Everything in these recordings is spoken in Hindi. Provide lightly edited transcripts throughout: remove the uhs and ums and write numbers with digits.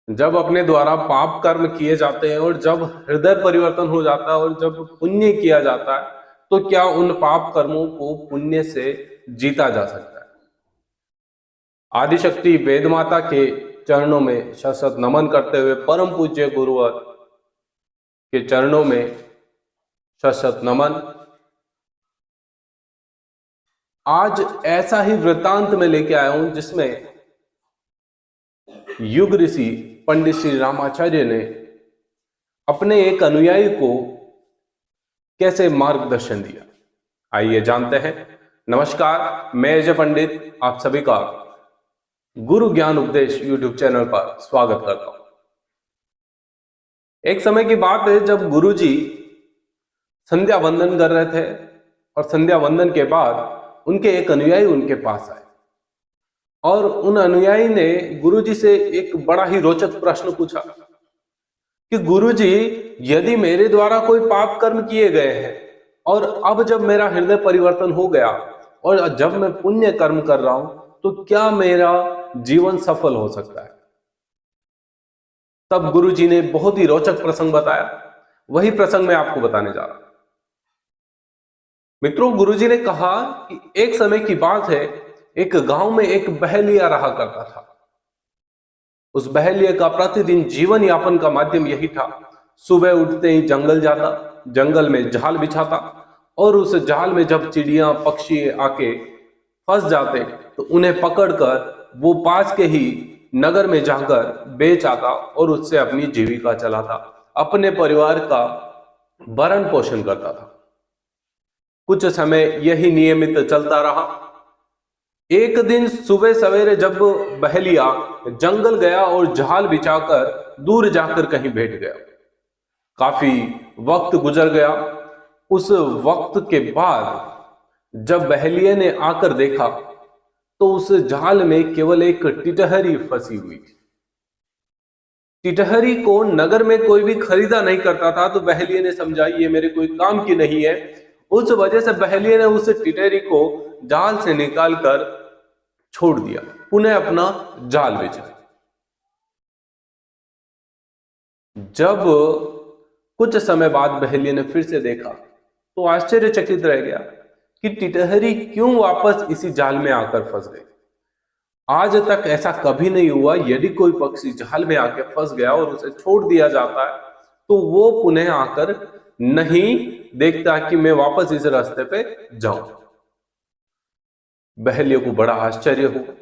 जब अपने द्वारा पाप कर्म किए जाते हैं और जब हृदय परिवर्तन हो जाता है और जब पुण्य किया जाता है, तो क्या उन पाप कर्मों को पुण्य से जीता जा सकता है? आदिशक्ति वेद माता के चरणों में शत नमन करते हुए परम पूज्य गुरुवर के चरणों में शत नमन। आज ऐसा ही वृत्तांत में लेके आया हूं जिसमें युग ऋषि पंडित श्री रामाचार्य ने अपने एक अनुयायी को कैसे मार्गदर्शन दिया, आइए जानते हैं। नमस्कार, मैं अजय पंडित आप सभी का गुरु ज्ञान उपदेश यूट्यूब चैनल पर स्वागत करता हूं। एक समय की बात है जब गुरुजी संध्या वंदन कर रहे थे और संध्या वंदन के बाद उनके एक अनुयायी उनके पास आए और उन अनुयायी ने गुरुजी से एक बड़ा ही रोचक प्रश्न पूछा कि गुरुजी, यदि मेरे द्वारा कोई पाप कर्म किए गए हैं और अब जब मेरा हृदय परिवर्तन हो गया और जब मैं पुण्य कर्म कर रहा हूं, तो क्या मेरा जीवन सफल हो सकता है? तब गुरुजी ने बहुत ही रोचक प्रसंग बताया। वही प्रसंग मैं आपको बताने जा रहा हूं। मित्रों, गुरुजी ने कहा कि एक समय की बात है, एक गांव में एक बहलिया रहा करता था। उस बहलिया का प्रतिदिन जीवन यापन का माध्यम यही था, सुबह उठते ही जंगल जाता, जंगल में जाल बिछाता और उस जाल में जब चिड़िया पक्षी आके फंस जाते तो उन्हें पकड़कर वो पास के ही नगर में जाकर बेच आता और उससे अपनी जीविका चलाता, अपने परिवार का भरण पोषण करता था। कुछ समय यही नियमित चलता रहा। एक दिन सुबह सवेरे जब बहलिया जंगल गया और जाल बिछाकर दूर जाकर कहीं बैठ गया, काफी वक्त गुजर गया। उस वक्त के बाद जब बहलिया ने आकर देखा तो उस जाल में केवल एक टिटहरी फंसी हुई थी। टिटहरी को नगर में कोई भी खरीदा नहीं करता था, तो बहलिया ने समझा ये मेरे कोई काम की नहीं है। उस वजह से बहलिया ने उस टिटहरी को जाल से निकालकर छोड़ दिया, पुनः अपना जाल बिछाया। जब कुछ समय बाद बहलिया ने फिर से देखा तो आश्चर्यचकित रह गया कि टिटहरी क्यों वापस इसी जाल में आकर फंस गई। आज तक ऐसा कभी नहीं हुआ, यदि कोई पक्षी जाल में आकर फंस गया और उसे छोड़ दिया जाता है तो वो पुनः आकर नहीं देखता कि मैं वापस इस रास्ते पे जाऊं। बहलिया को बड़ा आश्चर्य हुआ।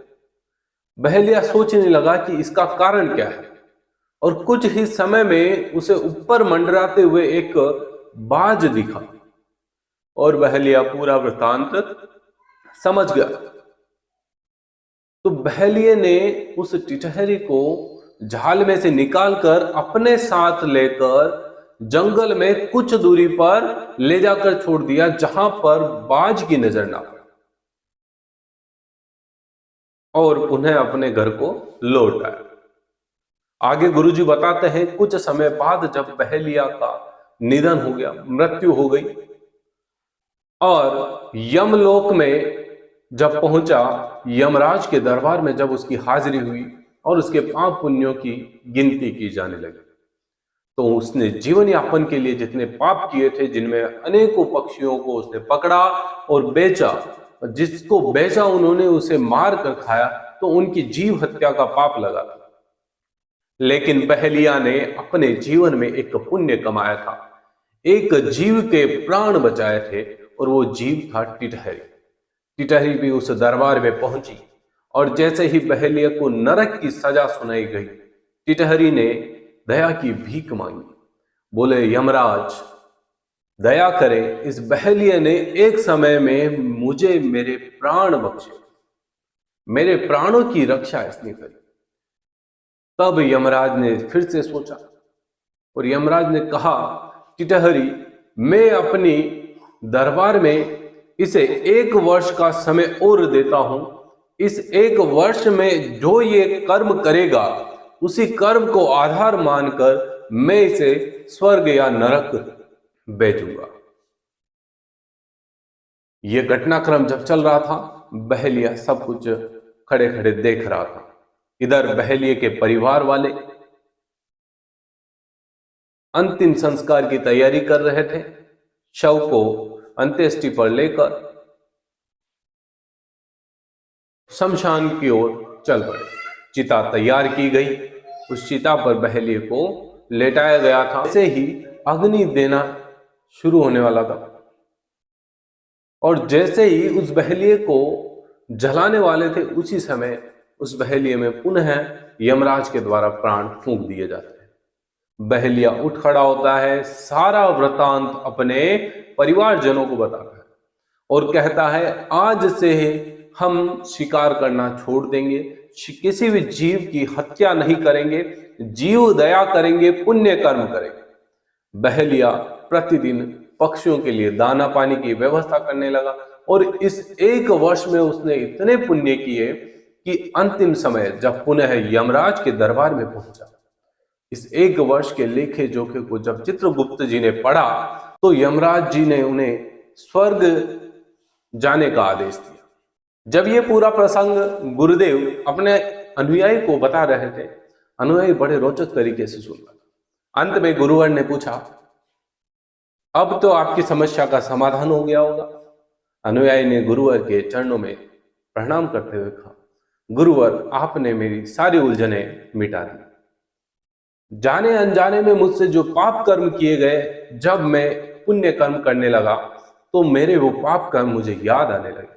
बहलिया सोचने लगा कि इसका कारण क्या है, और कुछ ही समय में उसे ऊपर मंडराते हुए एक बाज दिखा और बहलिया पूरा वृतांत समझ गया। तो बहलिया ने उस टिटहरी को जाल में से निकालकर अपने साथ लेकर जंगल में कुछ दूरी पर ले जाकर छोड़ दिया, जहां पर बाज की नजर ना पड़े, और पुनः अपने घर को लौट आया। आगे गुरुजी बताते हैं, कुछ समय बाद जब बहलिया का निधन हो गया, मृत्यु हो गई, और यमलोक में जब पहुंचा, यमराज के दरबार में जब उसकी हाजिरी हुई और उसके पाप पुण्यों की गिनती की जाने लगी, तो उसने जीवन यापन के लिए जितने पाप किए थे, जिनमें अनेकों पक्षियों को उसने पकड़ा और बेचा, जिसको बेचा उन्होंने उसे मार कर खाया, तो उनकी जीव हत्या का पाप लगा था। लेकिन बहलिया ने अपने जीवन में एक पुण्य कमाया था, एक जीव के प्राण बचाए थे, और वो जीव था टिटहरी। टिटहरी भी उस दरबार में पहुंची और जैसे ही बहलिया को नरक की सजा सुनाई गई, टिटहरी ने दया की भीख मांगी। बोले, यमराज दया करें, इस बहलिया ने एक समय में मुझे मेरे प्राण बख्शे, मेरे प्राणों की रक्षा इसने करी। तब यमराज ने फिर से सोचा और यमराज ने कहा, टिटहरी, मैं अपनी दरबार में इसे 1 वर्ष का समय और देता हूं। इस 1 वर्ष में जो ये कर्म करेगा, उसी कर्म को आधार मानकर मैं इसे स्वर्ग या नरक भेजूंगा। यह घटनाक्रम जब चल रहा था, बहलिया सब कुछ खड़े खड़े देख रहा था। इधर बहलिया के परिवार वाले अंतिम संस्कार की तैयारी कर रहे थे। शव को अंत्येष्टि पर लेकर शमशान की ओर चल पड़े। चिता तैयार की गई। उस चिता पर बहेलिए को लेटाया गया था। ऐसे ही अग्नि देना शुरू होने वाला था और जैसे ही उस बहेलिए को जलाने वाले थे, उसी समय उस बहेलिए में पुनः यमराज के द्वारा प्राण फूंक दिए जाते हैं। बहेलिया उठ खड़ा होता है, सारा वृतांत अपने परिवारजनों को बताता है और कहता है, आज से हम शिकार करना छोड़ देंगे, किसी भी जीव की हत्या नहीं करेंगे, जीव दया करेंगे, पुण्य कर्म करेंगे। बहेलिया प्रतिदिन पक्षियों के लिए दाना पानी की व्यवस्था करने लगा और इस 1 वर्ष में उसने इतने पुण्य किए कि अंतिम समय जब पुनः यमराज के दरबार में पहुंचा, इस 1 वर्ष के लेखे जोखे को जब चित्रगुप्त जी ने पढ़ा तो यमराज जी ने उन्हें स्वर्ग जाने का आदेश दिया। जब ये पूरा प्रसंग गुरुदेव अपने अनुयायी को बता रहे थे, अनुयायी बड़े रोचक तरीके से सुन रहा था। अंत में गुरुवर ने पूछा, अब तो आपकी समस्या का समाधान हो गया होगा। अनुयायी ने गुरुवर के चरणों में प्रणाम करते हुए कहा, गुरुवर, आपने मेरी सारी उलझनें मिटा दी। जाने अनजाने में मुझसे जो पाप कर्म किए गए, जब मैं पुण्य कर्म करने लगा तो मेरे वो पाप कर्म मुझे याद आने लगे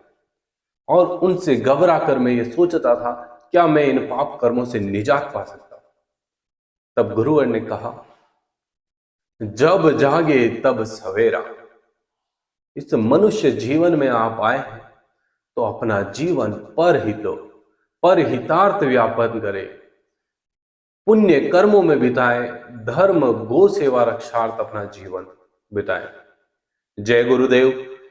और उनसे घबरा कर मैं ये सोचता था, क्या मैं इन पाप कर्मों से निजात पा सकता हूं। तब गुरुवर ने कहा, जब जागे तब सवेरा। इस मनुष्य जीवन में आप आए हैं तो अपना जीवन परहितार्थ व्यापन करें, पुण्य कर्मों में बिताएं, धर्म गो सेवा रक्षार्थ अपना जीवन बिताएं। जय गुरुदेव।